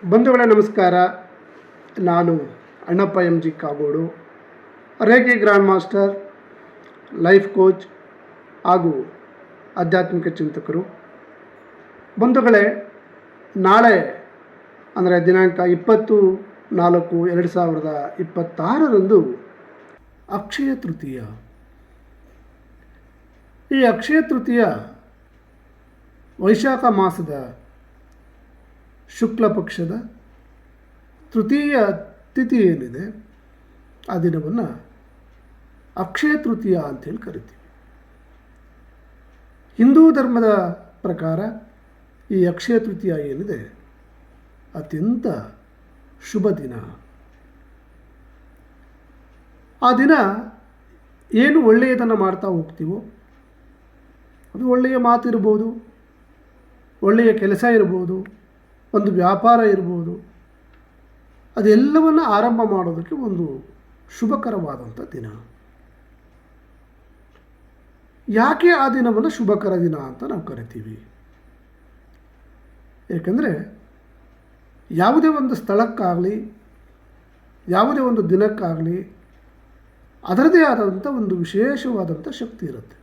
ಬಂಧುಗಳೇ ನಮಸ್ಕಾರ. ನಾನು Annappa M G Kagodu, reiki grand master, life coach ಹಾಗೂ ಆಧ್ಯಾತ್ಮಿಕ ಚಿಂತಕರು. ಬಂಧುಗಳೇ, ನಾಳೆ ಅಂದರೆ ದಿನಾಂಕ 20/4/2026 ಅಕ್ಷಯ ತೃತೀಯ. ಈ ಅಕ್ಷಯ ತೃತೀಯ ವೈಶಾಖ ಮಾಸದ ಶುಕ್ಲ ಪಕ್ಷದ ತೃತೀಯ ತಿಥಿ ಏನಿದೆ ಆ ದಿನವನ್ನು ಅಕ್ಷಯ ತೃತೀಯ ಅಂಥೇಳಿ ಕರಿತೀವಿ. ಹಿಂದೂ ಧರ್ಮದ ಪ್ರಕಾರ ಈ ಅಕ್ಷಯ ತೃತೀಯ ಏನಿದೆ ಅತ್ಯಂತ ಶುಭ ದಿನ. ಆ ದಿನ ಏನು ಒಳ್ಳೆಯದನ್ನು ಮಾಡ್ತಾ ಹೋಗ್ತೀವೋ ಅದು ಒಳ್ಳೆಯ ಮಾತು ಇರ್ಬೋದು, ಒಳ್ಳೆಯ ಕೆಲಸ ಇರ್ಬೋದು, ಒಂದು ವ್ಯಾಪಾರ ಇರ್ಬೋದು, ಅದೆಲ್ಲವನ್ನು ಆರಂಭ ಮಾಡೋದಕ್ಕೆ ಒಂದು ಶುಭಕರವಾದಂಥ ದಿನ. ಯಾಕೆ ಆ ದಿನವನ್ನು ಶುಭಕರ ದಿನ ಅಂತ ನಾವು ಕರಿತೀವಿ? ಏಕೆಂದರೆ ಯಾವುದೇ ಒಂದು ಸ್ಥಳಕ್ಕಾಗಲಿ ಯಾವುದೇ ಒಂದು ದಿನಕ್ಕಾಗಲಿ ಅದರದೇ ಆದಂಥ ಒಂದು ವಿಶೇಷವಾದಂಥ ಶಕ್ತಿ ಇರುತ್ತೆ.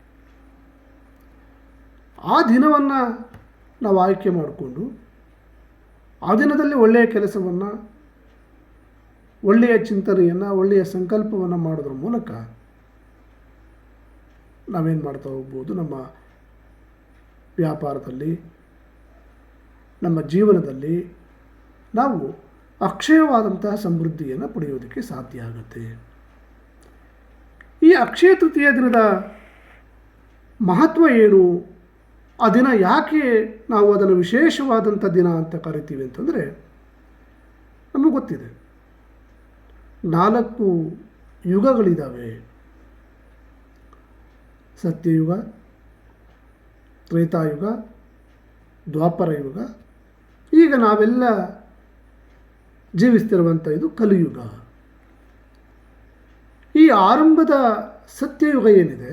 ಆ ದಿನವನ್ನು ನಾವು ಆಯ್ಕೆ ಮಾಡಿಕೊಂಡು ಆ ದಿನದಲ್ಲಿ ಒಳ್ಳೆಯ ಕೆಲಸವನ್ನು, ಒಳ್ಳೆಯ ಚಿಂತನೆಯನ್ನು, ಒಳ್ಳೆಯ ಸಂಕಲ್ಪವನ್ನು ಮಾಡೋದ್ರ ಮೂಲಕ ನಾವೇನು ಮಾಡ್ತಾ ಹೋಗ್ಬೋದು, ನಮ್ಮ ವ್ಯಾಪಾರದಲ್ಲಿ, ನಮ್ಮ ಜೀವನದಲ್ಲಿ ನಾವು ಅಕ್ಷಯವಾದಂತಹ ಸಮೃದ್ಧಿಯನ್ನು ಪಡೆಯೋದಕ್ಕೆ ಸಾಧ್ಯ ಆಗುತ್ತೆ. ಈ ಅಕ್ಷಯ ತೃತೀಯ ದಿನದ ಮಹತ್ವ ಏನು? ಆ ದಿನ ಯಾಕೆ ನಾವು ಅದನ್ನು ವಿಶೇಷವಾದಂಥ ದಿನ ಅಂತ ಕರಿತೀವಿ ಅಂತಂದರೆ, ನಮಗೆ ಗೊತ್ತಿದೆ 4 ಯುಗಗಳಿದ್ದಾವೆ. ಸತ್ಯಯುಗ, ತ್ರೇತಾಯುಗ, ದ್ವಾಪರ ಯುಗ, ಈಗ ನಾವೆಲ್ಲ ಜೀವಿಸ್ತಿರುವಂಥ ಇದು ಕಲಿಯುಗ. ಈ ಆರಂಭದ ಸತ್ಯಯುಗ ಏನಿದೆ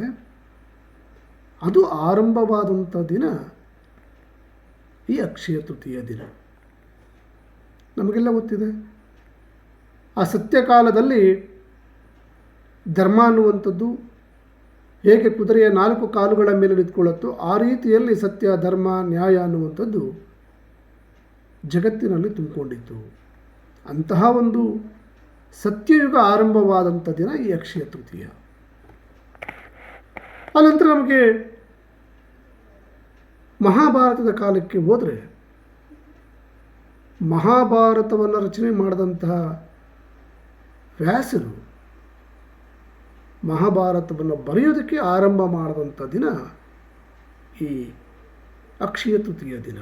ಅದು ಆರಂಭವಾದಂಥ ದಿನ ಈ ಅಕ್ಷಯ ತೃತೀಯ ದಿನ. ನಮಗೆಲ್ಲ ಗೊತ್ತಿದೆ, ಆ ಸತ್ಯಕಾಲದಲ್ಲಿ ಧರ್ಮ ಅನ್ನುವಂಥದ್ದು ಹೇಗೆ ಕುದುರೆಯ 4 ಕಾಲುಗಳ ಮೇಲೆ ನಿಂತ್ಕೊಳ್ಳುತ್ತೋ ಆ ರೀತಿಯಲ್ಲಿ ಸತ್ಯ, ಧರ್ಮ, ನ್ಯಾಯ ಅನ್ನುವಂಥದ್ದು ಜಗತ್ತಿನಲ್ಲಿ ತುಂಬಿಕೊಂಡಿತ್ತು. ಅಂತಹ ಒಂದು ಸತ್ಯಯುಗ ಆರಂಭವಾದಂಥ ದಿನ ಈ ಅಕ್ಷಯ ತೃತೀಯ. ಅನಂತರ ನಮಗೆ ಮಹಾಭಾರತದ ಕಾಲಕ್ಕೆ ಹೋದರೆ, ಮಹಾಭಾರತವನ್ನು ರಚನೆ ಮಾಡಿದಂತಹ ವ್ಯಾಸರು ಮಹಾಭಾರತವನ್ನು ಬರೆಯೋದಕ್ಕೆ ಆರಂಭ ಮಾಡಿದಂಥ ದಿನ ಈ ಅಕ್ಷಯ ತೃತೀಯ ದಿನ.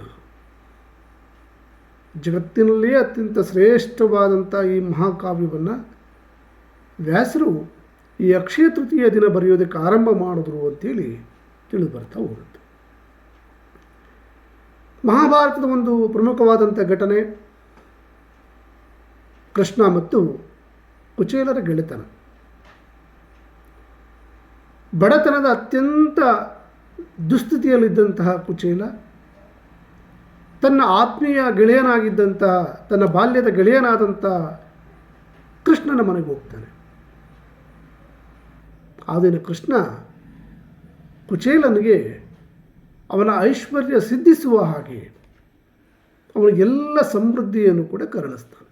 ಜಗತ್ತಿನಲ್ಲಿಯೇ ಅತ್ಯಂತ ಶ್ರೇಷ್ಠವಾದಂಥ ಈ ಮಹಾಕಾವ್ಯವನ್ನು ವ್ಯಾಸರು ಈ ಅಕ್ಷಯ ತೃತೀಯ ದಿನ ಬರೆಯೋದಕ್ಕೆ ಆರಂಭ ಮಾಡಿದ್ರು ಅಂತೇಳಿ ತಿಳಿದು ಬರ್ತಾ ಹೋಗುತ್ತೆ. ಮಹಾಭಾರತದ ಒಂದು ಪ್ರಮುಖವಾದಂಥ ಘಟನೆ ಕೃಷ್ಣ ಮತ್ತು ಕುಚೇಲರ ಗೆಳೆತನ. ಬಡತನದ ಅತ್ಯಂತ ದುಸ್ಥಿತಿಯಲ್ಲಿದ್ದಂತಹ ಕುಚೇಲ ತನ್ನ ಆತ್ಮೀಯ ಗೆಳೆಯನಾಗಿದ್ದಂತಹ, ತನ್ನ ಬಾಲ್ಯದ ಗೆಳೆಯನಾದಂಥ ಕೃಷ್ಣನ ಮನೆಗೆ ಹೋಗ್ತಾನೆ. ಆ ದಿನ ಕೃಷ್ಣ ಕುಚೇಲನಿಗೆ ಅವನ ಐಶ್ವರ್ಯ ಸಿದ್ಧಿಸುವ ಹಾಗೆ ಅವನಿಗೆಲ್ಲ ಸಮೃದ್ಧಿಯನ್ನು ಕೂಡ ಕರುಣಿಸ್ತಾನೆ.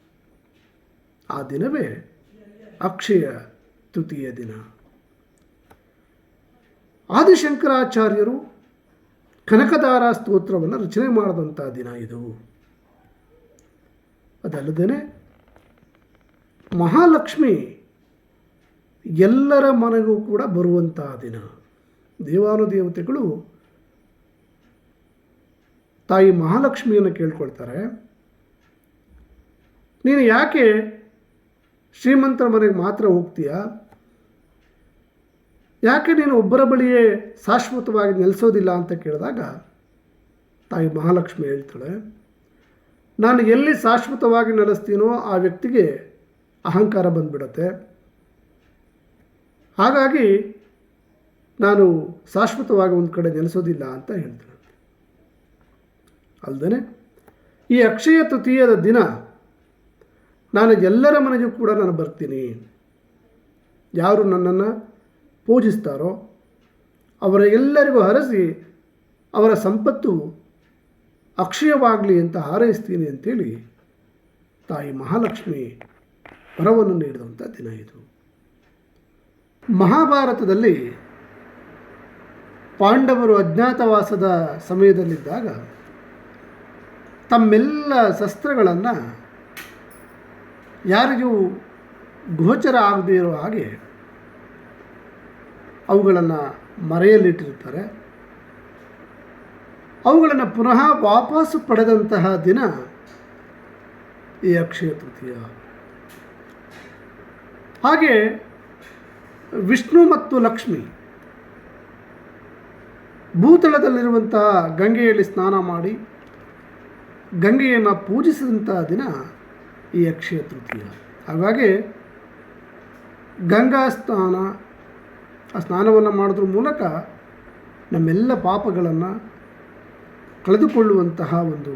ಆ ದಿನವೇ ಅಕ್ಷಯ ತೃತೀಯ ದಿನ. ಆದಿಶಂಕರಾಚಾರ್ಯರು ಕನಕದಾರ ಸ್ತೋತ್ರವನ್ನು ರಚನೆ ಮಾಡಿದಂಥ ದಿನ ಇದು. ಅದಲ್ಲದೆ ಮಹಾಲಕ್ಷ್ಮಿ ಎಲ್ಲರ ಮನೆಗೂ ಕೂಡ ಬರುವಂತಹ ದಿನ. ದೇವಾನುದೇವತೆಗಳು ತಾಯಿ ಮಹಾಲಕ್ಷ್ಮಿಯನ್ನು ಕೇಳ್ಕೊಳ್ತಾರೆ, ನೀನು ಯಾಕೆ ಶ್ರೀಮಂತರ ಮನೆಗೆ ಮಾತ್ರ ಹೋಗ್ತೀಯಾ? ಯಾಕೆ ನೀನು ಒಬ್ಬರ ಬಳಿಯೇ ಶಾಶ್ವತವಾಗಿ ನೆಲೆಸೋದಿಲ್ಲ ಅಂತ ಕೇಳಿದಾಗ ತಾಯಿ ಮಹಾಲಕ್ಷ್ಮಿ ಹೇಳ್ತಾಳೆ, ನಾನು ಎಲ್ಲಿ ಶಾಶ್ವತವಾಗಿ ನೆಲೆಸ್ತೀನೋ ಆ ವ್ಯಕ್ತಿಗೆ ಅಹಂಕಾರ ಬಂದುಬಿಡುತ್ತೆ. ಹಾಗಾಗಿ ನಾನು ಶಾಶ್ವತವಾಗಿ ಒಂದು ಕಡೆ ನೆಲೆಸೋದಿಲ್ಲ ಅಂತ ಹೇಳ್ತಾಳೆ. ಅಲ್ಲದೆ ಈ ಅಕ್ಷಯ ತೃತೀಯದ ದಿನ ನಾನು ಎಲ್ಲರ ಮನೆಗೂ ಕೂಡ ನಾನು ಬರ್ತೀನಿ. ಯಾರು ನನ್ನನ್ನು ಪೂಜಿಸ್ತಾರೋ ಅವರ ಎಲ್ಲರಿಗೂ ಹರಸಿ ಅವರ ಸಂಪತ್ತು ಅಕ್ಷಯವಾಗಲಿ ಅಂತ ಹಾರೈಸ್ತೀನಿ ಅಂತೇಳಿ ತಾಯಿ ಮಹಾಲಕ್ಷ್ಮಿ ವರವನ್ನು ನೀಡಿದಂಥ ದಿನ ಇದು. ಮಹಾಭಾರತದಲ್ಲಿ ಪಾಂಡವರು ಅಜ್ಞಾತವಾಸದ ಸಮಯದಲ್ಲಿದ್ದಾಗ ತಮ್ಮೆಲ್ಲ ಶಸ್ತ್ರಗಳನ್ನು ಯಾರಿಗೂ ಗೋಚರ ಆಗದೇ ಇರೋ ಹಾಗೆ ಅವುಗಳನ್ನು ಮರೆಯಲ್ಲಿಟ್ಟಿರ್ತಾರೆ. ಅವುಗಳನ್ನು ಪುನಃ ವಾಪಸ್ಸು ಪಡೆದಂತಹ ದಿನ ಈ ಅಕ್ಷಯ ತೃತೀಯ. ಹಾಗೆ ವಿಷ್ಣು ಮತ್ತು ಲಕ್ಷ್ಮಿ ಭೂತಳದಲ್ಲಿರುವಂತಹ ಗಂಗೆಯಲ್ಲಿ ಸ್ನಾನ ಮಾಡಿ ಗಂಗೆಯನ್ನು ಪೂಜಿಸಿದಂತಹ ದಿನ ಈ ಅಕ್ಷಯ ತೃತೀಯ. ಹಾಗಾಗಿ ಗಂಗಾ ಸ್ನಾನ, ಆ ಸ್ನಾನವನ್ನು ಮಾಡೋದ್ರ ಮೂಲಕ ನಮ್ಮೆಲ್ಲ ಪಾಪಗಳನ್ನು ಕಳೆದುಕೊಳ್ಳುವಂತಹ ಒಂದು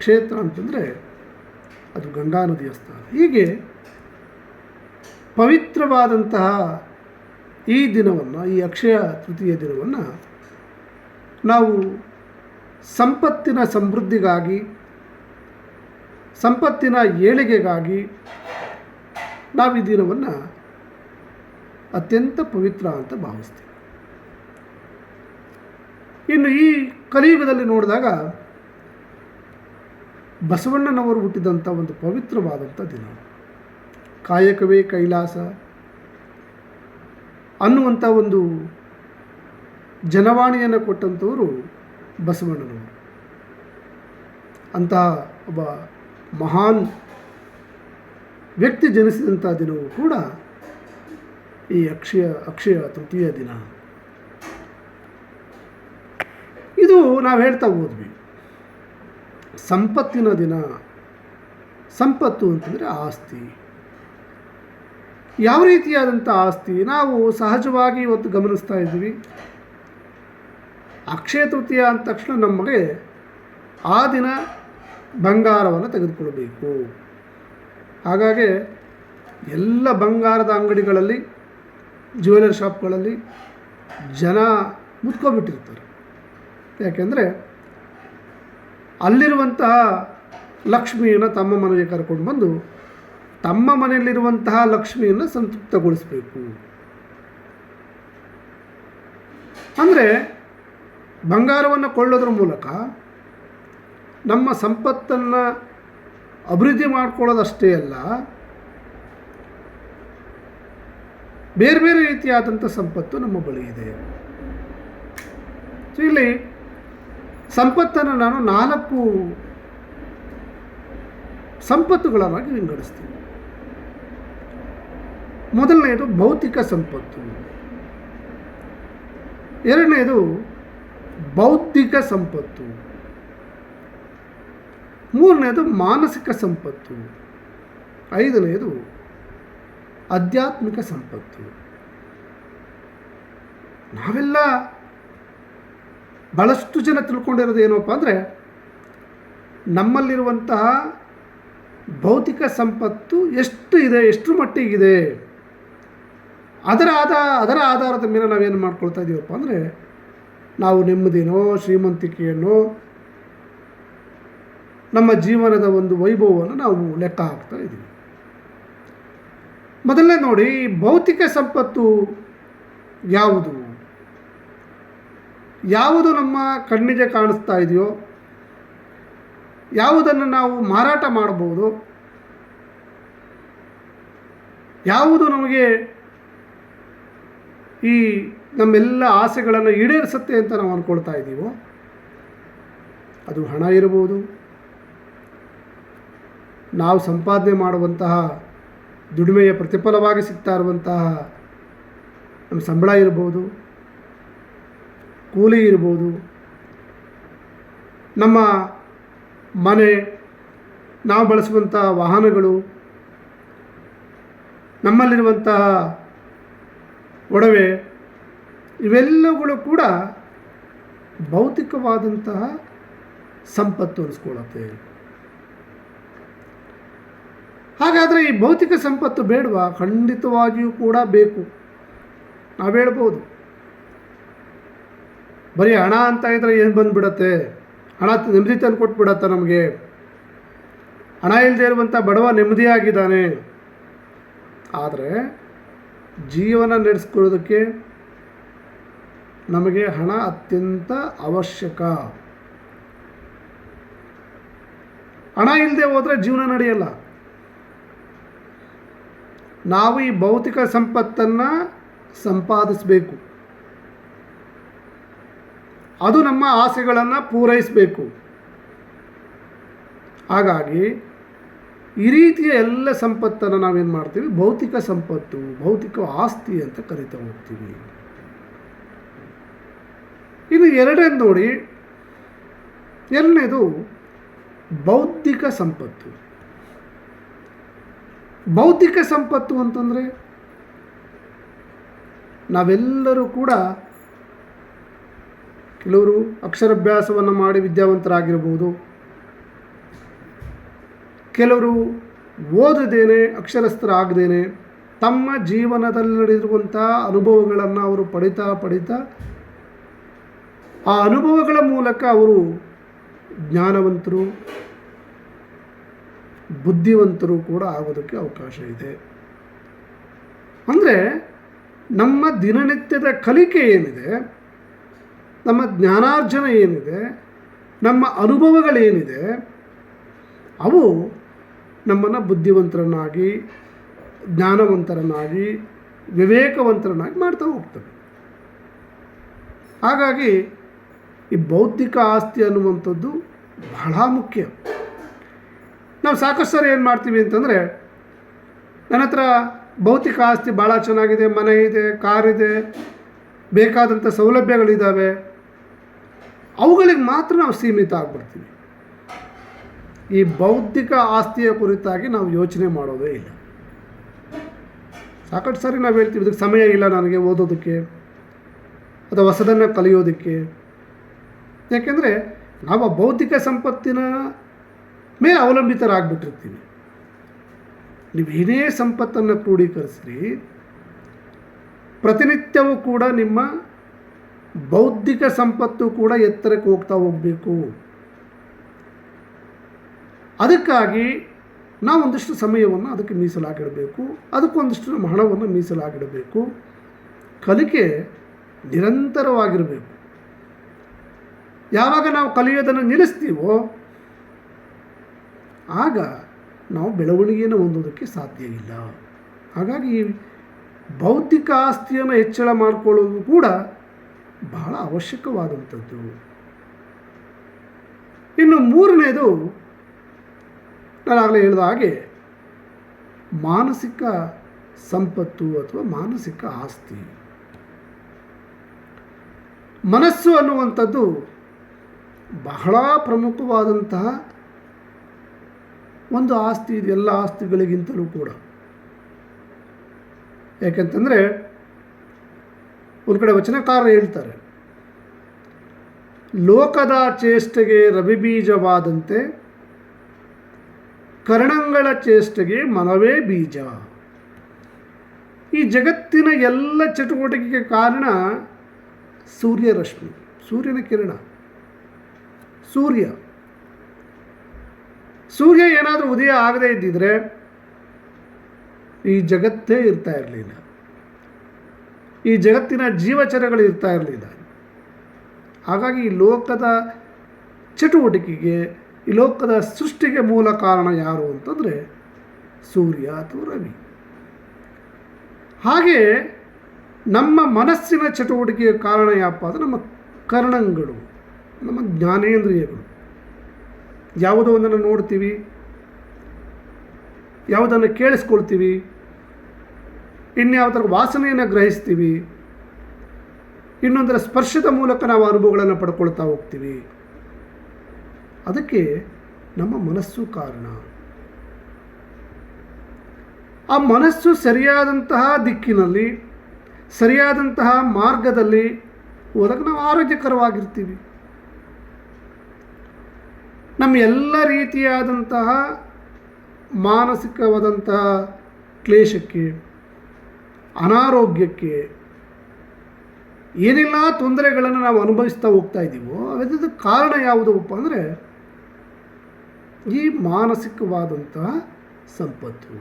ಕ್ಷೇತ್ರ ಅಂತಂದರೆ ಅದು ಗಂಗಾ ನದಿಯ ಸ್ನಾನ. ಹೀಗೆ ಪವಿತ್ರವಾದಂತಹ ಈ ದಿನವನ್ನು, ಈ ಅಕ್ಷಯ ತೃತೀಯ ದಿನವನ್ನು ನಾವು ಸಂಪತ್ತಿನ ಸಮೃದ್ಧಿಗಾಗಿ, ಸಂಪತ್ತಿನ ಏಳಿಗೆಗಾಗಿ ನಾವು ಈ ದಿನವನ್ನು ಅತ್ಯಂತ ಪವಿತ್ರ ಅಂತ ಭಾವಿಸ್ತೀವಿ. ಇನ್ನು ಈ ಕಲಿಯುಗದಲ್ಲಿ ನೋಡಿದಾಗ ಬಸವಣ್ಣನವರು ಹುಟ್ಟಿದಂಥ ಒಂದು ಪವಿತ್ರವಾದಂಥ ದಿನ, ಕಾಯಕವೇ ಕೈಲಾಸ ಅನ್ನುವಂಥ ಒಂದು ಜನವಾಣಿಯನ್ನು ಕೊಟ್ಟಂಥವರು ಬಸವಣ್ಣನವರು. ಅಂತಹ ಒಬ್ಬ ಮಹಾನ್ ವ್ಯಕ್ತಿ ಜನಿಸಿದಂಥ ದಿನವೂ ಕೂಡ ಈ ಅಕ್ಷಯ ತೃತೀಯ ದಿನ. ಇದು ನಾವು ಹೇಳ್ತಾ ಹೋದ್ವಿ, ಸಂಪತ್ತಿನ ದಿನ. ಸಂಪತ್ತು ಅಂತಂದರೆ ಆಸ್ತಿ. ಯಾವ ರೀತಿಯಾದಂಥ ಆಸ್ತಿ ನಾವು ಸಹಜವಾಗಿ ಇವತ್ತು ಗಮನಿಸ್ತಾ ಇದ್ದೀವಿ. ಅಕ್ಷಯ ತೃತೀಯ ಅಂದ ತಕ್ಷಣ ನಮಗೆ ಆ ದಿನ ಬಂಗಾರವನ್ನು ತೆಗೆದುಕೊಳ್ಬೇಕು. ಹಾಗಾಗಿ ಎಲ್ಲ ಬಂಗಾರದ ಅಂಗಡಿಗಳಲ್ಲಿ, ಜ್ಯುವೆಲರಿ ಶಾಪ್ಗಳಲ್ಲಿ ಜನ ಮುತ್ಕೊಬಿಟ್ಟಿರ್ತಾರೆ. ಯಾಕೆಂದರೆ ಅಲ್ಲಿರುವಂತಹ ಲಕ್ಷ್ಮಿಯನ್ನು ತಮ್ಮ ಮನೆಗೆ ಕರ್ಕೊಂಡು ಬಂದು ತಮ್ಮ ಮನೆಯಲ್ಲಿರುವಂತಹ ಲಕ್ಷ್ಮಿಯನ್ನು ಸಂತೃಪ್ತಗೊಳಿಸಬೇಕು. ಅಂದರೆ ಬಂಗಾರವನ್ನು ಕೊಳ್ಳೋದ್ರ ಮೂಲಕ ನಮ್ಮ ಸಂಪತ್ತನ್ನು ಅಭಿವೃದ್ಧಿ ಮಾಡ್ಕೊಳ್ಳೋದಷ್ಟೇ ಅಲ್ಲ, ಬೇರೆ ಬೇರೆ ರೀತಿಯಾದಂಥ ಸಂಪತ್ತು ನಮ್ಮ ಬಳಿ ಇದೆ. ಸೊ ಇಲ್ಲಿ ಸಂಪತ್ತನ್ನು ನಾನು 4 ಸಂಪತ್ತುಗಳಾಗಿ ವಿಂಗಡಿಸ್ತೀನಿ. ಮೊದಲನೆಯದು ಭೌತಿಕ ಸಂಪತ್ತು, ಎರಡನೆಯದು ಬೌದ್ಧಿಕ ಸಂಪತ್ತು, ಮೂರನೆಯದು ಮಾನಸಿಕ ಸಂಪತ್ತು, ಐದನೆಯದು ಆಧ್ಯಾತ್ಮಿಕ ಸಂಪತ್ತು. ನಾವೆಲ್ಲ ಭಾಳಷ್ಟು ಜನ ತಿಳ್ಕೊಂಡಿರೋದು ಏನಪ್ಪ ಅಂದರೆ, ನಮ್ಮಲ್ಲಿರುವಂತಹ ಭೌತಿಕ ಸಂಪತ್ತು ಎಷ್ಟು ಇದೆ, ಎಷ್ಟು ಮಟ್ಟಿಗಿದೆ, ಅದರ ಆಧಾರದ ಮೇಲೆ ನಾವೇನು ಮಾಡ್ಕೊಳ್ತಾ ಇದ್ದೀವಪ್ಪ ಅಂದರೆ, ನಾವು ನೆಮ್ಮದಿನೋ ಶ್ರೀಮಂತಿಕೆಯನ್ನು, ನಮ್ಮ ಜೀವನದ ಒಂದು ವೈಭವವನ್ನು ನಾವು ಲೆಕ್ಕ ಹಾಕ್ತಾ ಇದ್ದೀವಿ. ಮೊದಲನೇ ನೋಡಿ, ಭೌತಿಕ ಸಂಪತ್ತು ಯಾವುದು ಯಾವುದು ನಮ್ಮ ಕಣ್ಣಿಗೆ ಕಾಣಿಸ್ತಾ ಇದೆಯೋ, ಯಾವುದನ್ನು ನಾವು ಮಾರಾಟ ಮಾಡ್ಬೋದು, ಯಾವುದು ನಮಗೆ ಈ ನಮ್ಮೆಲ್ಲ ಆಸೆಗಳನ್ನು ಈಡೇರಿಸುತ್ತೆ ಅಂತ ನಾವು ಅಂದ್ಕೊಳ್ತಾ ಇದ್ದೀವೋ, ಅದು ಹಣ ಇರಬಹುದು, ನಾವು ಸಂಪಾದನೆ ಮಾಡುವಂತಹ ದುಡಿಮೆಯ ಪ್ರತಿಫಲವಾಗಿ ಸಿಗ್ತಾ ಇರುವಂತಹ ನಮ್ಮ ಸಂಬಳ ಇರ್ಬೋದು, ಕೂಲಿ ಇರ್ಬೋದು, ನಮ್ಮ ಮನೆ, ನಾವು ಬಳಸುವಂಥ ವಾಹನಗಳು, ನಮ್ಮಲ್ಲಿರುವಂತಹ ಒಡವೆ, ಇವೆಲ್ಲವುಗಳು ಕೂಡ ಭೌತಿಕವಾದಂತಹ ಸಂಪತ್ತು ಅನಿಸ್ಕೊಳ್ಳುತ್ತೆ. ಹಾಗಾದರೆ ಈ ಭೌತಿಕ ಸಂಪತ್ತು ಬೇಡವಾ? ಖಂಡಿತವಾಗಿಯೂ ಕೂಡ ಬೇಕು. ನಾವು ಹೇಳ್ಬೋದು, ಬರೀ ಹಣ ಅಂತ ಇದ್ದರೆ ಏನು ಬಂದುಬಿಡತ್ತೆ, ಹಣ ನೆಮ್ಮದಿ ತಂದು ಕೊಟ್ಬಿಡತ್ತೆ ನಮಗೆ, ಹಣ ಇಲ್ಲದೆ ಇರುವಂಥ ಬಡವ ನೆಮ್ಮದಿಯಾಗಿದ್ದಾನೆ. ಆದರೆ ಜೀವನ ನಡೆಸ್ಕೊಳ್ಳೋದಕ್ಕೆ ನಮಗೆ ಹಣ ಅತ್ಯಂತ ಅವಶ್ಯಕ. ಹಣ ಇಲ್ಲದೆ ಹೋದರೆ ಜೀವನ ನಡೆಯಲ್ಲ. ನಾವು ಈ ಭೌತಿಕ ಸಂಪತ್ತನ್ನು ಸಂಪಾದಿಸಬೇಕು, ಅದು ನಮ್ಮ ಆಸೆಗಳನ್ನು ಪೂರೈಸಬೇಕು. ಹಾಗಾಗಿ ಈ ರೀತಿಯ ಎಲ್ಲ ಸಂಪತ್ತನ್ನು ನಾವೇನು ಮಾಡ್ತೀವಿ? ಭೌತಿಕ ಸಂಪತ್ತು, ಭೌತಿಕ ಆಸ್ತಿ ಅಂತ ಕರಿತಾ ಹೋಗ್ತೀವಿ. ಇನ್ನು ಎರಡನೇದು ನೋಡಿ, ಎರಡನೇದು ಬೌದ್ಧಿಕ ಸಂಪತ್ತು. ಬೌದ್ಧಿಕ ಸಂಪತ್ತು ಅಂತಂದರೆ ನಾವೆಲ್ಲರೂ ಕೂಡ ಕೆಲವರು ಅಕ್ಷರಾಭ್ಯಾಸವನ್ನು ಮಾಡಿ ವಿದ್ಯಾವಂತರಾಗಿರ್ಬೋದು, ಕೆಲವರು ಓದದೇನೆ ಅಕ್ಷರಸ್ಥರಾಗದೇನೆ ತಮ್ಮ ಜೀವನದಲ್ಲಿ ನಡೆದಿರುವಂಥ ಅನುಭವಗಳನ್ನು ಅವರು ಪಡಿತಾ ಆ ಅನುಭವಗಳ ಮೂಲಕ ಅವರು ಜ್ಞಾನವಂತರು, ಬುದ್ಧಿವಂತರು ಕೂಡ ಆಗೋದಕ್ಕೆ ಅವಕಾಶ ಇದೆ. ಅಂದರೆ ನಮ್ಮ ದಿನನಿತ್ಯದ ಕಲಿಕೆ ಏನಿದೆ, ನಮ್ಮ ಜ್ಞಾನಾರ್ಜನ ಏನಿದೆ, ನಮ್ಮ ಅನುಭವಗಳೇನಿದೆ, ಅವು ನಮ್ಮನ್ನು ಬುದ್ಧಿವಂತರನ್ನಾಗಿ, ಜ್ಞಾನವಂತರನ್ನಾಗಿ, ವಿವೇಕವಂತರನ್ನಾಗಿ ಮಾಡ್ತಾ ಹೋಗ್ತವೆ. ಹಾಗಾಗಿ ಈ ಬೌದ್ಧಿಕ ಆಸ್ತಿ ಅನ್ನುವಂಥದ್ದು ಬಹಳ ಮುಖ್ಯ. ನಾವು ಸಾಕಷ್ಟು ಸರಿ ಏನು ಮಾಡ್ತೀವಿ ಅಂತಂದರೆ, ನನ್ನ ಹತ್ರ ಭೌತಿಕ ಆಸ್ತಿ ಭಾಳ ಚೆನ್ನಾಗಿದೆ, ಮನೆ ಇದೆ, ಕಾರಿದೆ, ಬೇಕಾದಂಥ ಸೌಲಭ್ಯಗಳಿದ್ದಾವೆ, ಅವುಗಳಿಗೆ ಮಾತ್ರ ನಾವು ಸೀಮಿತ ಆಗಿಬಿಡ್ತೀವಿ. ಈ ಬೌದ್ಧಿಕ ಆಸ್ತಿಯ ಕುರಿತಾಗಿ ನಾವು ಯೋಚನೆ ಮಾಡೋದೇ ಇಲ್ಲ. ಸಾಕಷ್ಟು ಸಾರಿ ನಾವು ಹೇಳ್ತೀವಿ, ಇದಕ್ಕೆ ಸಮಯ ಇಲ್ಲ ನನಗೆ ಓದೋದಕ್ಕೆ ಅಥವಾ ಹೊಸದನ್ನು ಕಲಿಯೋದಕ್ಕೆ. ಯಾಕೆಂದರೆ ನಾವು ಆ ಭೌತಿಕ ಸಂಪತ್ತಿನ ಮೇಲೆ ಅವಲಂಬಿತರಾಗ್ಬಿಟ್ಟಿರ್ತೀವಿ. ನೀವೇನೇ ಸಂಪತ್ತನ್ನು ಕ್ರೋಢೀಕರಿಸ್ರಿ, ಪ್ರತಿನಿತ್ಯವೂ ಕೂಡ ನಿಮ್ಮ ಬೌದ್ಧಿಕ ಸಂಪತ್ತು ಕೂಡ ಎತ್ತರಕ್ಕೆ ಹೋಗ್ತಾ ಹೋಗಬೇಕು. ಅದಕ್ಕಾಗಿ ನಾವೊಂದಿಷ್ಟು ಸಮಯವನ್ನು ಅದಕ್ಕೆ ಮೀಸಲಾಗಿಡಬೇಕು, ಅದಕ್ಕೊಂದಿಷ್ಟು ನಮ್ಮ ಹಣವನ್ನು ಮೀಸಲಾಗಿಡಬೇಕು. ಕಲಿಕೆ ನಿರಂತರವಾಗಿರಬೇಕು. ಯಾವಾಗ ನಾವು ಕಲಿಯೋದನ್ನು ನಿಲ್ಲಿಸ್ತೀವೋ ಆಗ ನಾವು ಬೆಳವಣಿಗೆಯನ್ನು ಹೊಂದೋದಕ್ಕೆ ಸಾಧ್ಯ ಇಲ್ಲ. ಹಾಗಾಗಿ ಬೌದ್ಧಿಕ ಆಸ್ತಿಯನ್ನು ಹೆಚ್ಚಳ ಮಾಡಿಕೊಳ್ಳೋದು ಕೂಡ ಬಹಳ ಅವಶ್ಯಕವಾದಂಥದ್ದು. ಇನ್ನು ಮೂರನೇದು, ನಾನು ಆಗಲೇ ಹೇಳಿದ ಹಾಗೆ ಮಾನಸಿಕ ಸಂಪತ್ತು ಅಥವಾ ಮಾನಸಿಕ ಆಸ್ತಿ. ಮನಸ್ಸು ಅನ್ನುವಂಥದ್ದು ಬಹಳ ಪ್ರಮುಖವಾದಂತಹ ಒಂದು ಆಸ್ತಿ ಇದೆ, ಎಲ್ಲ ಆಸ್ತಿಗಳಿಗಿಂತಲೂ ಕೂಡ. ಯಾಕೆಂತಂದರೆ ಒಂದು ಕಡೆ ವಚನಕಾರರು ಹೇಳ್ತಾರೆ, ಲೋಕದ ಚೇಷ್ಟೆಗೆ ರವಿಬೀಜವಾದಂತೆ ಕರ್ಣಂಗಳ ಚೇಷ್ಟೆಗೆ ಮನವೇ ಬೀಜ. ಈ ಜಗತ್ತಿನ ಎಲ್ಲ ಚಟುವಟಿಕೆಗೆ ಕಾರಣ ಸೂರ್ಯರಶ್ಮಿ, ಸೂರ್ಯನ ಕಿರಣ. ಸೂರ್ಯ ಏನಾದರೂ ಉದಯ ಆಗದೇ ಇದ್ದಿದ್ರೆ ಈ ಜಗತ್ತೇ ಇರ್ತಾ ಇರಲಿಲ್ಲ, ಈ ಜಗತ್ತಿನ ಜೀವಚರಗಳು ಇರ್ತಾ ಇರಲಿಲ್ಲ. ಹಾಗಾಗಿ ಈ ಲೋಕದ ಚಟುವಟಿಕೆಗೆ, ಈ ಲೋಕದ ಸೃಷ್ಟಿಗೆ ಮೂಲ ಕಾರಣ ಯಾರು ಅಂತಂದರೆ ಸೂರ್ಯ ಅಥವಾ ರವಿ. ಹಾಗೆ ನಮ್ಮ ಮನಸ್ಸಿನ ಚಟುವಟಿಕೆಯ ಕಾರಣ ಯಾಪ ಅಂದರೆ ನಮ್ಮ ಕರ್ಣಗಳು, ನಮ್ಮ ಜ್ಞಾನೇಂದ್ರಿಯಗಳು. ಯಾವುದೋ ಒಂದನ್ನು ನೋಡ್ತೀವಿ, ಯಾವುದನ್ನು ಕೇಳಿಸ್ಕೊಳ್ತೀವಿ, ಇನ್ಯಾವುದರ ವಾಸನೆಯನ್ನು ಗ್ರಹಿಸ್ತೀವಿ, ಇನ್ನೊಂದರ ಸ್ಪರ್ಶದ ಮೂಲಕ ನಾವು ಅನುಭವಗಳನ್ನು ಪಡ್ಕೊಳ್ತಾ ಹೋಗ್ತೀವಿ. ಅದಕ್ಕೆ ನಮ್ಮ ಮನಸ್ಸು ಕಾರಣ. ಆ ಮನಸ್ಸು ಸರಿಯಾದಂತಹ ದಿಕ್ಕಿನಲ್ಲಿ, ಸರಿಯಾದಂತಹ ಮಾರ್ಗದಲ್ಲಿ ಹೋದಾಗ ನಾವು ಆರೋಗ್ಯಕರವಾಗಿರ್ತೀವಿ. ನಮ್ಮ ಎಲ್ಲ ರೀತಿಯಾದಂತಹ ಮಾನಸಿಕವಾದಂತಹ ಕ್ಲೇಶಕ್ಕೆ, ಅನಾರೋಗ್ಯಕ್ಕೆ, ಏನೆಲ್ಲ ತೊಂದರೆಗಳನ್ನು ನಾವು ಅನುಭವಿಸ್ತಾ ಹೋಗ್ತಾ ಇದ್ದೀವೋ ಅದಕ್ಕೆ ಕಾರಣ ಯಾವುದಪ್ಪ ಅಂದರೆ ಈ ಮಾನಸಿಕವಾದಂತಹ ಸಂಪತ್ತು.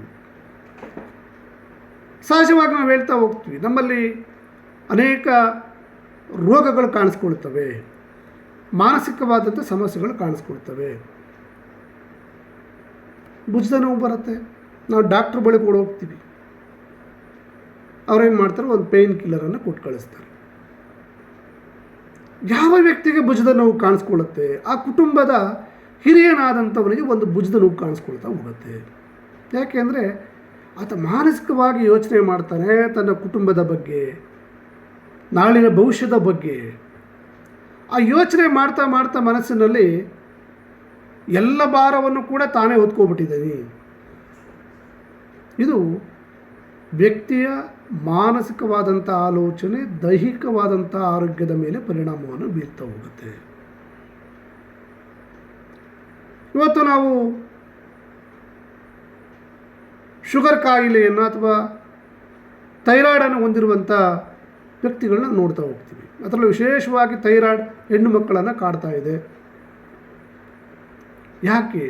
ಸಹಜವಾಗಿ ನಾವು ಹೇಳ್ತಾ ಹೋಗ್ತೀವಿ, ನಮ್ಮಲ್ಲಿ ಅನೇಕ ರೋಗಗಳು ಕಾಣಿಸ್ಕೊಳ್ತವೆ, ಮಾನಸಿಕವಾದಂಥ ಸಮಸ್ಯೆಗಳು ಕಾಣಿಸ್ಕೊಳ್ತವೆ. ಭುಜದ ನೋವು ಬರುತ್ತೆ, ನಾವು ಡಾಕ್ಟ್ರ್ ಬಳಿ ಕೂಡ ಹೋಗ್ತೀವಿ, ಅವ್ರೇನು ಮಾಡ್ತಾರೆ, ಒಂದು ಪೇಯ್ನ್ ಕಿಲ್ಲರನ್ನು ಕೊಟ್ಟು ಕಳಿಸ್ತಾರೆ. ಯಾವ ವ್ಯಕ್ತಿಗೆ ಭುಜದ ನೋವು ಕಾಣಿಸ್ಕೊಳ್ಳುತ್ತೆ, ಆ ಕುಟುಂಬದ ಹಿರಿಯನಾದಂಥವನಿಗೆ ಒಂದು ಭುಜದ ನೋವು ಕಾಣಿಸ್ಕೊಳ್ತಾ ಹೋಗುತ್ತೆ. ಯಾಕೆ ಅಂದರೆ ಆತ ಮಾನಸಿಕವಾಗಿ ಯೋಚನೆ ಮಾಡ್ತಾನೆ ತನ್ನ ಕುಟುಂಬದ ಬಗ್ಗೆ, ನಾಳಿನ ಭವಿಷ್ಯದ ಬಗ್ಗೆ. ಆ ಯೋಚನೆ ಮಾಡ್ತಾ ಮಾಡ್ತಾ ಮನಸ್ಸಿನಲ್ಲಿ ಎಲ್ಲ ಭಾರವನ್ನು ಕೂಡ ತಾನೇ ಹೊತ್ಕೊಬಿಟ್ಟಿದ್ದಾನೆ. ಇದು ವ್ಯಕ್ತಿಯ ಮಾನಸಿಕವಾದಂಥ ಆಲೋಚನೆ ದೈಹಿಕವಾದಂಥ ಆರೋಗ್ಯದ ಮೇಲೆ ಪರಿಣಾಮವನ್ನು ಬೀರ್ತಾ ಹೋಗುತ್ತೆ. ಇವತ್ತು ನಾವು ಶುಗರ್ ಕಾಯಿಲೆಯನ್ನು ಅಥವಾ ಥೈರಾಯ್ಡನ್ನು ಹೊಂದಿರುವಂಥ ವ್ಯಕ್ತಿಗಳನ್ನ ನೋಡ್ತಾ ಹೋಗ್ತೀವಿ. ಅದರಲ್ಲೂ ವಿಶೇಷವಾಗಿ ಥೈರಾಯ್ಡ್ ಹೆಣ್ಣು ಮಕ್ಕಳನ್ನು ಕಾಡ್ತಾ ಇದೆ. ಯಾಕೆ?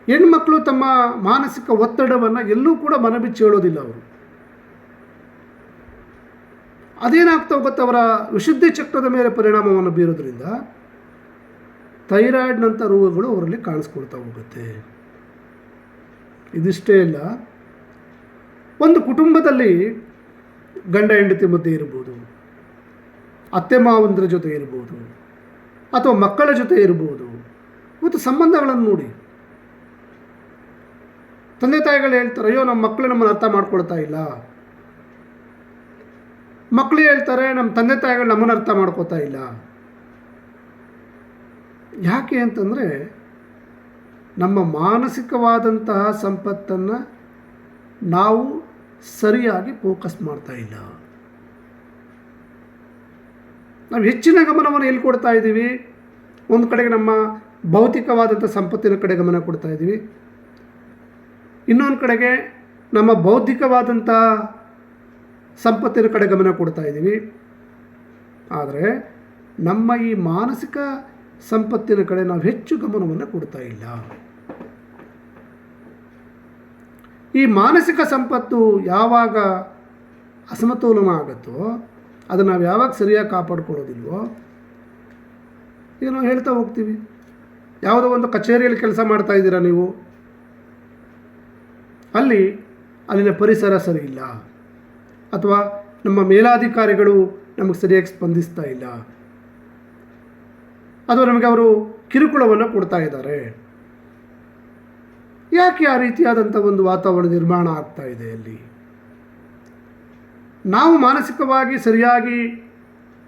ಹೆಣ್ಮಕ್ಳು ತಮ್ಮ ಮಾನಸಿಕ ಒತ್ತಡವನ್ನು ಎಲ್ಲೂ ಕೂಡ ಮನಬಿಚ್ಚಿ ಹೇಳೋದಿಲ್ಲ. ಅವರು ಅದೇನಾಗ್ತಾ ಹೋಗುತ್ತೆ, ಅವರ ವಿಶುದ್ಧಿ ಚಕ್ರದ ಮೇಲೆ ಪರಿಣಾಮವನ್ನು ಬೀರೋದ್ರಿಂದ ಥೈರಾಯ್ಡ್ನಂಥ ರೋಗಗಳು ಅವರಲ್ಲಿ ಕಾಣಿಸ್ಕೊಳ್ತಾ ಹೋಗುತ್ತೆ. ಇದಿಷ್ಟೇ ಅಲ್ಲ, ಒಂದು ಕುಟುಂಬದಲ್ಲಿ ಗಂಡ ಹೆಂಡತಿ ಮಧ್ಯೆ ಇರ್ಬೋದು, ಅತ್ತೆ ಮಾವಂದ್ರ ಜೊತೆ ಇರ್ಬೋದು, ಅಥವಾ ಮಕ್ಕಳ ಜೊತೆ ಇರ್ಬೋದು. ಮತ್ತು ಸಂಬಂಧಗಳನ್ನು ನೋಡಿ, ತಂದೆ ತಾಯಿಗಳು ಹೇಳ್ತಾರೆ, ಅಯ್ಯೋ ನಮ್ಮ ಮಕ್ಕಳು ನಮ್ಮನ್ನು ಅರ್ಥ ಮಾಡ್ಕೊಳ್ತಾ ಇಲ್ಲ. ಮಕ್ಕಳು ಹೇಳ್ತಾರೆ, ನಮ್ಮ ತಂದೆ ತಾಯಿಗಳು ನಮ್ಮನ್ನು ಅರ್ಥ ಮಾಡ್ಕೋತಾ ಇಲ್ಲ. ಯಾಕೆ ಅಂತಂದರೆ ನಮ್ಮ ಮಾನಸಿಕವಾದಂತಹ ಸಂಪತ್ತನ್ನು ನಾವು ಸರಿಯಾಗಿ ಫೋಕಸ್ ಮಾಡ್ತಾ ಇಲ್ಲ. ನಾವು ಹೆಚ್ಚಿನ ಗಮನವನ್ನು ಎಲ್ಲಿ ಕೊಡ್ತಾ ಇದ್ದೀವಿ? ಒಂದು ಕಡೆಗೆ ನಮ್ಮ ಭೌತಿಕವಾದಂಥ ಸಂಪತ್ತಿನ ಕಡೆ ಗಮನ ಕೊಡ್ತಾ ಇದ್ದೀವಿ, ಇನ್ನೊಂದು ಕಡೆಗೆ ನಮ್ಮ ಬೌದ್ಧಿಕವಾದಂಥ ಸಂಪತ್ತಿನ ಕಡೆ ಗಮನ ಕೊಡ್ತಾ ಇದ್ದೀವಿ. ಆದರೆ ನಮ್ಮ ಈ ಮಾನಸಿಕ ಸಂಪತ್ತಿನ ಕಡೆ ನಾವು ಹೆಚ್ಚು ಗಮನವನ್ನು ಕೊಡ್ತಾ ಇಲ್ಲ. ಈ ಮಾನಸಿಕ ಸಂಪತ್ತು ಯಾವಾಗ ಅಸಮತೋಲನ ಆಗುತ್ತೋ, ಅದನ್ನು ನಾವು ಯಾವಾಗ ಸರಿಯಾಗಿ ಕಾಪಾಡ್ಕೊಳ್ಳೋದಿಲ್ವೋ, ಈಗ ನಾವು ಹೇಳ್ತಾ ಹೋಗ್ತೀವಿ, ಯಾವುದೋ ಒಂದು ಕಚೇರಿಯಲ್ಲಿ ಕೆಲಸ ಮಾಡ್ತಾ ಇದ್ದೀರಾ ನೀವು, ಅಲ್ಲಿನ ಪರಿಸರ ಸರಿ ಇಲ್ಲ, ಅಥವಾ ನಮ್ಮ ಮೇಲಾಧಿಕಾರಿಗಳು ನಮಗೆ ಸರಿಯಾಗಿ ಸ್ಪಂದಿಸ್ತಾ ಇಲ್ಲ, ಅಥವಾ ನಮಗೆ ಅವರು ಕಿರುಕುಳವನ್ನು ಕೊಡ್ತಾ ಇದ್ದಾರೆ. ಯಾಕೆ ಆ ರೀತಿಯಾದಂಥ ಒಂದು ವಾತಾವರಣ ನಿರ್ಮಾಣ ಆಗ್ತಾ ಇದೆ? ಅಲ್ಲಿ ನಾವು ಮಾನಸಿಕವಾಗಿ ಸರಿಯಾಗಿ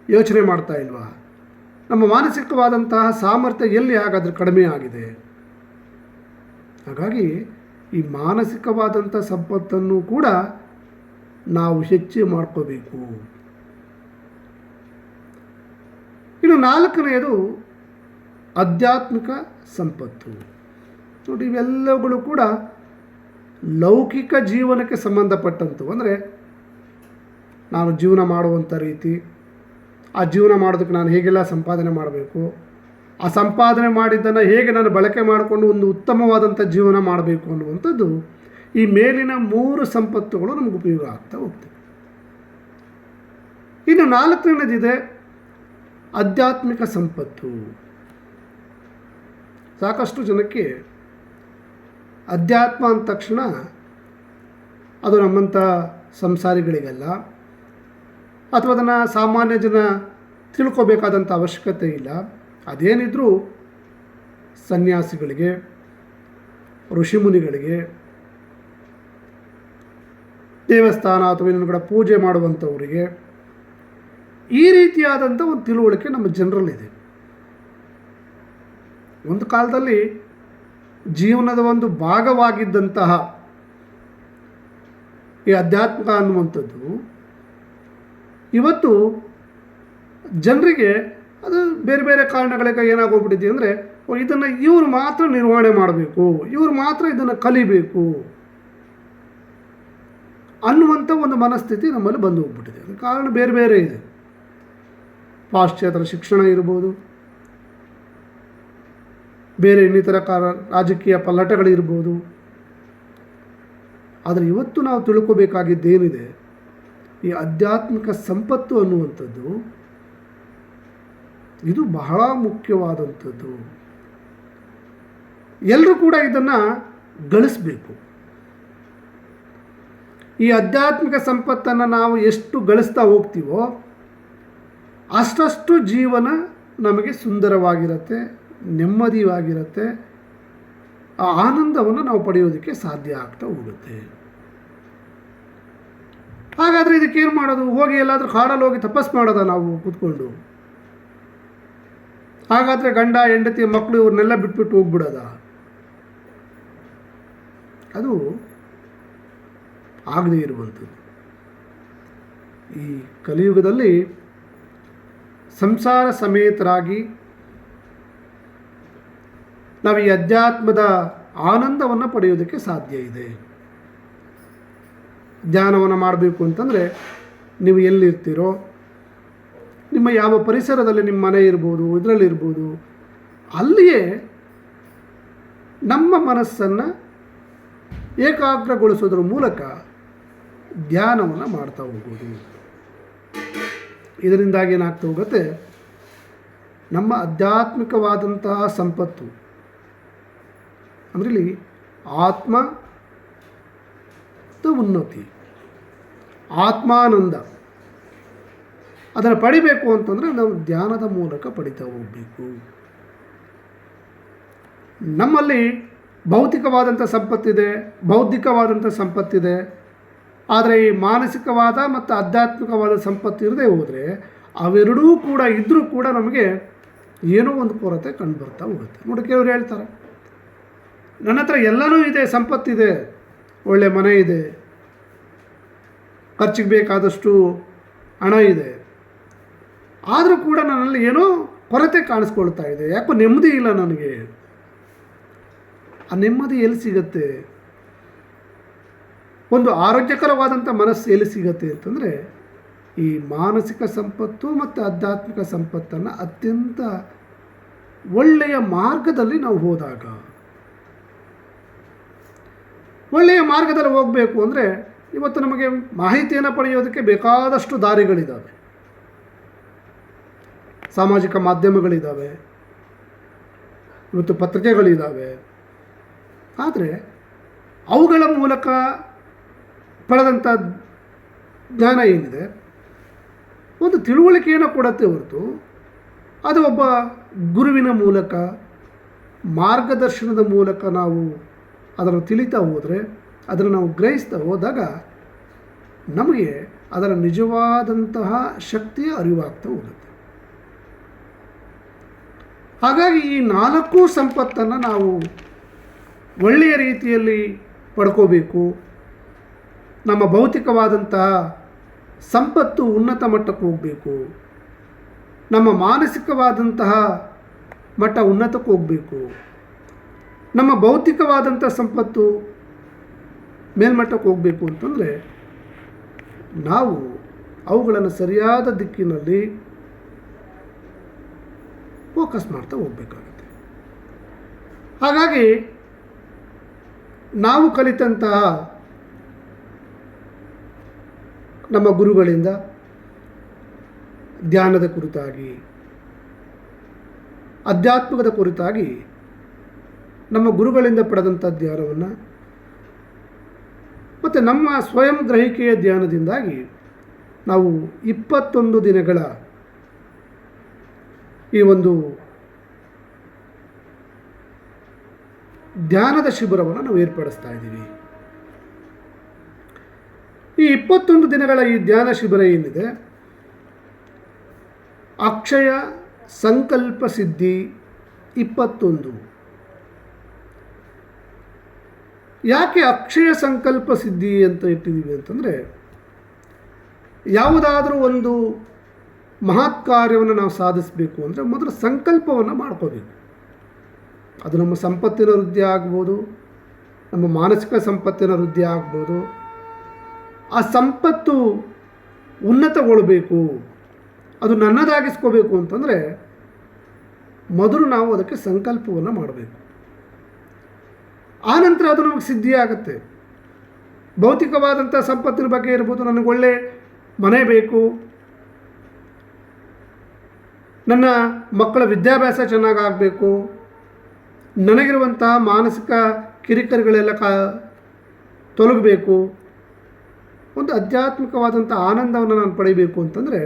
ಯೋಚನೆ ಮಾಡ್ತಾ ಇಲ್ವಾ? ನಮ್ಮ ಮಾನಸಿಕವಾದಂತಹ ಸಾಮರ್ಥ್ಯ ಎಲ್ಲಿ ಹಾಗಾದರೆ ಕಡಿಮೆ ಆಗಿದೆ? ಹಾಗಾಗಿ ಈ ಮಾನಸಿಕವಾದಂಥ ಸಂಪತ್ತನ್ನು ಕೂಡ ನಾವು ಹೆಚ್ಚು ಮಾಡ್ಕೋಬೇಕು. ಇನ್ನು ನಾಲ್ಕನೆಯದು ಆಧ್ಯಾತ್ಮಿಕ ಸಂಪತ್ತು. ನೋಡಿ, ಇವೆಲ್ಲವುಗಳು ಕೂಡ ಲೌಕಿಕ ಜೀವನಕ್ಕೆ ಸಂಬಂಧಪಟ್ಟಂಥವು. ಅಂದರೆ ನಾನು ಜೀವನ ಮಾಡುವಂಥ ರೀತಿ, ಆ ಜೀವನ ಮಾಡೋದಕ್ಕೆ ನಾನು ಹೇಗೆಲ್ಲ ಸಂಪಾದನೆ ಮಾಡಬೇಕು, ಆ ಸಂಪಾದನೆ ಮಾಡಿದ್ದನ್ನು ಹೇಗೆ ನಾನು ಬಳಕೆ ಮಾಡಿಕೊಂಡು ಒಂದು ಉತ್ತಮವಾದಂಥ ಜೀವನ ಮಾಡಬೇಕು ಅನ್ನುವಂಥದ್ದು ಈ ಮೇಲಿನ 3 ಸಂಪತ್ತುಗಳು ನಮಗೆ ಉಪಯೋಗ ಆಗ್ತಾ ಹೋಗ್ತವೆ. ಇನ್ನು 4ನೇದಿದೆ ಆಧ್ಯಾತ್ಮಿಕ ಸಂಪತ್ತು. ಸಾಕಷ್ಟು ಜನಕ್ಕೆ ಅಧ್ಯಾತ್ಮ ಅಂದ ತಕ್ಷಣ ಅದು ನಮ್ಮಂಥ ಸಂಸಾರಿಗಳಿಗೆಲ್ಲ, ಅಥವಾ ಅದನ್ನು ಸಾಮಾನ್ಯ ಜನ ತಿಳ್ಕೊಬೇಕಾದಂಥ ಅವಶ್ಯಕತೆ ಇಲ್ಲ. ಅದೇನಿದ್ರೂ ಸನ್ಯಾಸಿಗಳಿಗೆ, ಋಷಿಮುನಿಗಳಿಗೆ, ದೇವಸ್ಥಾನ ಅಥವಾ ಇನ್ನೊಂದು ಕಡೆ ಪೂಜೆ ಮಾಡುವಂಥವರಿಗೆ ಈ ರೀತಿಯಾದಂಥ ಒಂದು ತಿಳುವಳಿಕೆ ನಮ್ಮ ಜನರಲ್ಲಿದೆ. ಒಂದು ಕಾಲದಲ್ಲಿ ಜೀವನದ ಒಂದು ಭಾಗವಾಗಿದ್ದಂತಹ ಈ ಅಧ್ಯಾತ್ಮ ಅನ್ನುವಂಥದ್ದು ಇವತ್ತು ಜನರಿಗೆ ಅದು ಬೇರೆ ಬೇರೆ ಕಾರಣಗಳಿಗೆ ಏನಾಗೋಗ್ಬಿಟ್ಟಿದೆ ಅಂದರೆ ಇದನ್ನು ಇವರು ಮಾತ್ರ ನಿರ್ವಹಣೆ ಮಾಡಬೇಕು, ಇವರು ಮಾತ್ರ ಇದನ್ನು ಕಲಿಬೇಕು ಅನ್ನುವಂಥ ಒಂದು ಮನಸ್ಥಿತಿ ನಮ್ಮಲ್ಲಿ ಬಂದು ಹೋಗ್ಬಿಟ್ಟಿದೆ. ಅದಕ್ಕೆ ಕಾರಣ ಬೇರೆ ಬೇರೆ ಇದೆ. ಪಾಶ್ಚಾತ್ಯರ ಶಿಕ್ಷಣ ಇರ್ಬೋದು, ಬೇರೆ ಇನ್ನಿತರ ರಾಜಕೀಯ ಪಲ್ಲಟಗಳಿರ್ಬೋದು. ಆದರೆ ಇವತ್ತು ನಾವು ತಿಳ್ಕೋಬೇಕಾಗಿದ್ದೇನಿದೆ, ಈ ಆಧ್ಯಾತ್ಮಿಕ ಸಂಪತ್ತು ಅನ್ನುವಂಥದ್ದು ಇದು ಬಹಳ ಮುಖ್ಯವಾದಂಥದ್ದು. ಎಲ್ಲರೂ ಕೂಡ ಇದನ್ನು ಗಳಿಸಬೇಕು. ಈ ಆಧ್ಯಾತ್ಮಿಕ ಸಂಪತ್ತನ್ನು ನಾವು ಎಷ್ಟು ಗಳಿಸ್ತಾ ಹೋಗ್ತೀವೋ ಅಷ್ಟಷ್ಟು ಜೀವನ ನಮಗೆ ಸುಂದರವಾಗಿರುತ್ತೆ, ನೆಮ್ಮದಿಯಾಗಿರುತ್ತೆ. ಆ ಆನಂದವನ್ನು ನಾವು ಪಡೆಯೋದಕ್ಕೆ ಸಾಧ್ಯ ಆಗ್ತಾ ಹೋಗುತ್ತೆ. ಹಾಗಾದರೆ ಇದಕ್ಕೇನು ಮಾಡೋದು? ಹೋಗಿ ಎಲ್ಲಾದರೂ ಕಾಡಲ್ಲಿ ಹೋಗಿ ತಪಸ್ ಮಾಡೋದ ನಾವು ಕೂತ್ಕೊಂಡು? ಹಾಗಾದರೆ ಗಂಡ ಹೆಂಡತಿ ಮಕ್ಕಳು ಇವ್ರನ್ನೆಲ್ಲ ಬಿಟ್ಬಿಟ್ಟು ಹೋಗ್ಬಿಡೋದ? ಅದು ಆಗದೇ ಇರುವಂಥದ್ದು. ಈ ಕಲಿಯುಗದಲ್ಲಿ ಸಂಸಾರ ಸಮೇತರಾಗಿ ನಾವು ಈ ಅಧ್ಯಾತ್ಮದ ಆನಂದವನ್ನು ಪಡೆಯೋದಕ್ಕೆ ಸಾಧ್ಯ ಇದೆ. ಧ್ಯಾನವನ್ನು ಮಾಡಬೇಕು ಅಂತಂದರೆ ನೀವು ಎಲ್ಲಿರ್ತೀರೋ, ನಿಮ್ಮ ಯಾವ ಪರಿಸರದಲ್ಲಿ ನಿಮ್ಮ ಮನೆ ಇರ್ಬೋದು, ಇದರಲ್ಲಿರ್ಬೋದು, ಅಲ್ಲಿಯೇ ನಮ್ಮ ಮನಸ್ಸನ್ನು ಏಕಾಗ್ರಗೊಳಿಸೋದ್ರ ಮೂಲಕ ಧ್ಯಾನವನ್ನು ಮಾಡ್ತಾ ಹೋಗ್ಬೋದು. ಇದರಿಂದಾಗಿ ಏನಾಗ್ತಾ ಹೋಗುತ್ತೆ, ನಮ್ಮ ಆಧ್ಯಾತ್ಮಿಕವಾದಂತಹ ಸಂಪತ್ತು ಅಂದರೆ ಇಲ್ಲಿ ಆತ್ಮದ ಉನ್ನತಿ, ಆತ್ಮಾನಂದ ಅದನ್ನು ಪಡಿಬೇಕು ಅಂತಂದರೆ ನಾವು ಧ್ಯಾನದ ಮೂಲಕ ಪಡಿತಾ ಹೋಗಬೇಕು. ನಮ್ಮಲ್ಲಿ ಭೌತಿಕವಾದಂಥ ಸಂಪತ್ತಿದೆ, ಬೌದ್ಧಿಕವಾದಂಥ ಸಂಪತ್ತಿದೆ. ಆದರೆ ಈ ಮಾನಸಿಕವಾದ ಮತ್ತು ಆಧ್ಯಾತ್ಮಿಕವಾದ ಸಂಪತ್ತು ಇರದೇ ಹೋದರೆ ಅವೆರಡೂ ಕೂಡ ಇದ್ದರೂ ಕೂಡ ನಮಗೆ ಏನೋ ಒಂದು ಕೊರತೆ ಕಂಡು ಬರ್ತಾ ಹೋಗುತ್ತೆ. ನೋಡಿ, ಕೆಲವರು ಹೇಳ್ತಾರೆ ನನ್ನ ಹತ್ರ ಎಲ್ಲನೂ ಇದೆ, ಸಂಪತ್ತಿದೆ, ಒಳ್ಳೆ ಮನೆ ಇದೆ, ಖರ್ಚಿಗೆ ಬೇಕಾದಷ್ಟು ಹಣ ಇದೆ, ಆದರೂ ಕೂಡ ನನ್ನಲ್ಲಿ ಏನೋ ಕೊರತೆ ಕಾಣಿಸ್ಕೊಳ್ತಾ ಇದೆ, ಯಾಕೋ ನೆಮ್ಮದಿ ಇಲ್ಲ ನನಗೆ. ಆ ನೆಮ್ಮದಿ ಎಲ್ಲಿ ಸಿಗತ್ತೆ? ಒಂದು ಆರೋಗ್ಯಕರವಾದಂಥ ಮನಸ್ಸು ಎಲ್ಲಿ ಸಿಗತ್ತೆ ಅಂತಂದರೆ ಈ ಮಾನಸಿಕ ಸಂಪತ್ತು ಮತ್ತು ಆಧ್ಯಾತ್ಮಿಕ ಸಂಪತ್ತನ್ನು ಅತ್ಯಂತ ಒಳ್ಳೆಯ ಮಾರ್ಗದಲ್ಲಿ ನಾವು ಹೋದಾಗ. ಒಳ್ಳೆಯ ಮಾರ್ಗದಲ್ಲಿ ಹೋಗಬೇಕು ಅಂದರೆ ಇವತ್ತು ನಮಗೆ ಮಾಹಿತಿಯನ್ನು ಪಡೆಯೋದಕ್ಕೆ ಬೇಕಾದಷ್ಟು ದಾರಿಗಳಿದ್ದಾವೆ. ಸಾಮಾಜಿಕ ಮಾಧ್ಯಮಗಳಿದ್ದಾವೆ, ಇವತ್ತು ಪತ್ರಿಕೆಗಳಿದ್ದಾವೆ. ಆದರೆ ಅವುಗಳ ಮೂಲಕ ಪಡೆದಂಥ ಜ್ಞಾನ ಏನಿದೆ ಒಂದು ತಿಳುವಳಿಕೆಯನ್ನು ಕೊಡುತ್ತೆ ಹೊರತು ಅದು ಒಬ್ಬ ಗುರುವಿನ ಮೂಲಕ ಮಾರ್ಗದರ್ಶನದ ಮೂಲಕ ನಾವು ಅದನ್ನು ತಿಳಿತಾ ಹೋದರೆ, ಅದನ್ನು ನಾವು ಗ್ರಹಿಸ್ತಾ ಹೋದಾಗ ನಮಗೆ ಅದರ ನಿಜವಾದಂತಹ ಶಕ್ತಿಯ ಅರಿವಾಗ್ತಾ ಹೋಗುತ್ತೆ. ಹಾಗಾಗಿ ಈ 4 ಸಂಪತ್ತನ್ನು ನಾವು ಒಳ್ಳೆಯ ರೀತಿಯಲ್ಲಿ ಪಡ್ಕೋಬೇಕು. ನಮ್ಮ ಭೌತಿಕವಾದಂತಹ ಸಂಪತ್ತು ಉನ್ನತ ಮಟ್ಟಕ್ಕೆ ಹೋಗಬೇಕು, ನಮ್ಮ ಮಾನಸಿಕವಾದಂತಹ ಮಟ್ಟ ಉನ್ನತಕ್ಕೆ ಹೋಗಬೇಕು, ನಮ್ಮ ಭೌತಿಕವಾದಂಥ ಸಂಪತ್ತು ಮೇಲ್ಮಟ್ಟಕ್ಕೆ ಹೋಗಬೇಕು ಅಂತಂದರೆ ನಾವು ಅವುಗಳನ್ನು ಸರಿಯಾದ ದಿಕ್ಕಿನಲ್ಲಿ ಫೋಕಸ್ ಮಾಡ್ತಾ ಹೋಗಬೇಕಾಗುತ್ತೆ. ಹಾಗಾಗಿ ನಾವು ಕಲಿತಂತಹ ನಮ್ಮ ಗುರುಗಳಿಂದ ಧ್ಯಾನದ ಕುರಿತಾಗಿ, ಆಧ್ಯಾತ್ಮದ ಕುರಿತಾಗಿ ನಮ್ಮ ಗುರುಗಳಿಂದ ಪಡೆದಂಥ ಧ್ಯಾನವನ್ನು ಮತ್ತು ನಮ್ಮ ಸ್ವಯಂ ಗ್ರಹಿಕೆಯ ಧ್ಯಾನದಿಂದಾಗಿ ನಾವು 21 ದಿನಗಳ ಈ ಒಂದು ಧ್ಯಾನದ ಶಿಬಿರವನ್ನು ನಾವು ಏರ್ಪಡಿಸ್ತಾ ಇದ್ದೀವಿ. ಈ 21 ದಿನಗಳ ಈ ಧ್ಯಾನ ಶಿಬಿರ ಏನಿದೆ, ಅಕ್ಷಯ ಸಂಕಲ್ಪ ಸಿದ್ಧಿ 21. ಯಾಕೆ ಅಕ್ಷಯ ಸಂಕಲ್ಪ ಸಿದ್ಧಿ ಅಂತ ಇಟ್ಟಿದ್ದೀವಿ ಅಂತಂದರೆ, ಯಾವುದಾದ್ರೂ ಒಂದು ಮಹತ್ ಕಾರ್ಯವನ್ನು ನಾವು ಸಾಧಿಸಬೇಕು ಅಂದರೆ ಮೊದಲು ಸಂಕಲ್ಪವನ್ನು ಮಾಡ್ಕೋಬೇಕು. ಅದು ನಮ್ಮ ಸಂಪತ್ತಿನ ವೃದ್ಧಿ ಆಗ್ಬೋದು, ನಮ್ಮ ಮಾನಸಿಕ ಸಂಪತ್ತಿನ ವೃದ್ಧಿ ಆಗ್ಬೋದು. ಆ ಸಂಪತ್ತು ಉನ್ನತಗೊಳ್ಳಬೇಕು, ಅದು ನನ್ನದಾಗಿಸ್ಕೋಬೇಕು ಅಂತಂದರೆ ಮೊದಲು ನಾವು ಅದಕ್ಕೆ ಸಂಕಲ್ಪವನ್ನು ಮಾಡಬೇಕು. ಆನಂತರ ಅದು ನಮಗೆ ಸಿದ್ಧಿ ಆಗುತ್ತೆ. ಭೌತಿಕವಾದಂಥ ಸಂಪತ್ತಿನ ಬಗ್ಗೆ ಇರ್ಬೋದು, ನನಗೆ ಒಳ್ಳೆ ಮನೆ ಬೇಕು, ನನ್ನ ಮಕ್ಕಳ ವಿದ್ಯಾಭ್ಯಾಸ ಚೆನ್ನಾಗಾಗಬೇಕು, ನನಗಿರುವಂತಹ ಮಾನಸಿಕ ಕಿರಿಕಿರಿಗಳೆಲ್ಲ ತೊಲಗಬೇಕು, ಒಂದು ಆಧ್ಯಾತ್ಮಿಕವಾದಂಥ ಆನಂದವನ್ನು ನಾನು ಪಡಿಬೇಕು ಅಂತಂದರೆ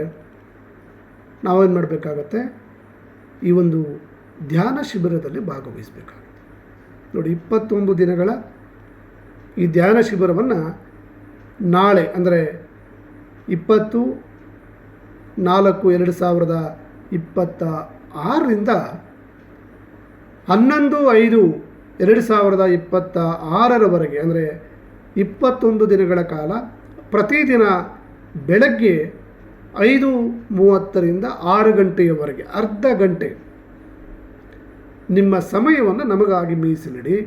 ನಾವೇನು ಮಾಡಬೇಕಾಗತ್ತೆ, ಈ ಒಂದು ಧ್ಯಾನ ಶಿಬಿರದಲ್ಲಿ ಭಾಗವಹಿಸಬೇಕಾಗುತ್ತೆ. ನೋಡಿ, 21 ದಿನಗಳ ಈ ಧ್ಯಾನ ಶಿಬಿರವನ್ನು ನಾಳೆ ಅಂದರೆ 20/4/2026 11/5/2026 ಅಂದರೆ 21 ದಿನಗಳ ಕಾಲ ಪ್ರತಿದಿನ ಬೆಳಗ್ಗೆ 5:30ರಿಂದ 6 ಗಂಟೆಯವರೆಗೆ ಅರ್ಧ ಗಂಟೆ ನಿಮ್ಮ ಸಮಯವನ್ನು ನಮಗಾಗಿ ಮೀಸಲಿಡಿ.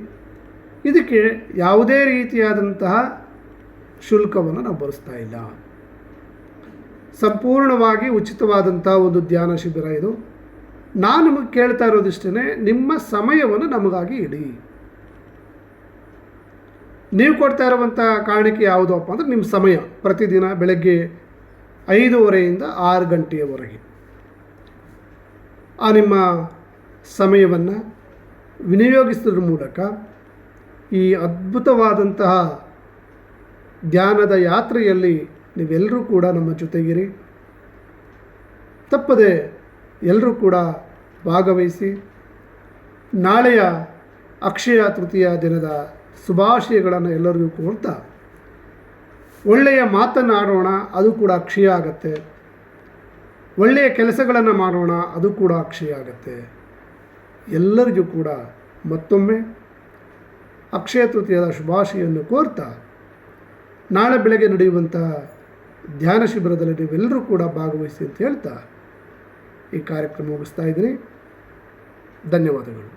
ಇದಕ್ಕೆ ಯಾವುದೇ ರೀತಿಯಾದಂತಹ ಶುಲ್ಕವನ್ನು ನಾವು ಭರಿಸ್ತಾ ಇಲ್ಲ. ಸಂಪೂರ್ಣವಾಗಿ ಉಚಿತವಾದಂಥ ಒಂದು ಧ್ಯಾನ ಶಿಬಿರ ಇದು. ನಾನು ನಿಮಗೆ ಕೇಳ್ತಾ ಇರೋದಿಷ್ಟೇ, ನಿಮ್ಮ ಸಮಯವನ್ನು ನಮಗಾಗಿ ಇಡಿ. ನೀವು ಕೊಡ್ತಾ ಇರುವಂಥ ಕಾಣಿಕೆ ಯಾವುದಪ್ಪ ಅಂದರೆ ನಿಮ್ಮ ಸಮಯ. ಪ್ರತಿದಿನ ಬೆಳಗ್ಗೆ 5:30ರಿಂದ 6 ಗಂಟೆಯವರೆಗೆ ಆ ನಿಮ್ಮ ಸಮಯವನ್ನು ವಿನಿಯೋಗಿಸೋದ್ರ ಮೂಲಕ ಈ ಅದ್ಭುತವಾದಂತಹ ಧ್ಯಾನದ ಯಾತ್ರೆಯಲ್ಲಿ ನೀವೆಲ್ಲರೂ ಕೂಡ ನಮ್ಮ ಜೊತೆಗಿರಿ. ತಪ್ಪದೆ ಎಲ್ಲರೂ ಕೂಡ ಭಾಗವಹಿಸಿ. ನಾಳೆಯ ಅಕ್ಷಯ ತೃತೀಯ ದಿನದ ಶುಭಾಶಯಗಳನ್ನು ಎಲ್ಲರಿಗೂ ಕೋರ್ತಾ ಒಳ್ಳೆಯ ಮಾತನ್ನಾಡೋಣ, ಅದು ಕೂಡ ಅಕ್ಷಯ ಆಗತ್ತೆ. ಒಳ್ಳೆಯ ಕೆಲಸಗಳನ್ನು ಮಾಡೋಣ, ಅದು ಕೂಡ ಅಕ್ಷಯ ಆಗತ್ತೆ. ಎಲ್ಲರಿಗೂ ಕೂಡ ಮತ್ತೊಮ್ಮೆ ಅಕ್ಷಯ ತೃತೀಯದ ಶುಭಾಶಯನ್ನು ಕೋರ್ತಾ ನಾಳೆ ಬೆಳಗ್ಗೆ ನಡೆಯುವಂಥ ಧ್ಯಾನ ಶಿಬಿರದಲ್ಲಿ ನೀವೆಲ್ಲರೂ ಕೂಡ ಭಾಗವಹಿಸಿ ಅಂತ ಹೇಳ್ತಾ ಈ ಕಾರ್ಯಕ್ರಮ ಮುಗಿಸ್ತಾ ಇದ್ದೀನಿ. ಧನ್ಯವಾದಗಳು.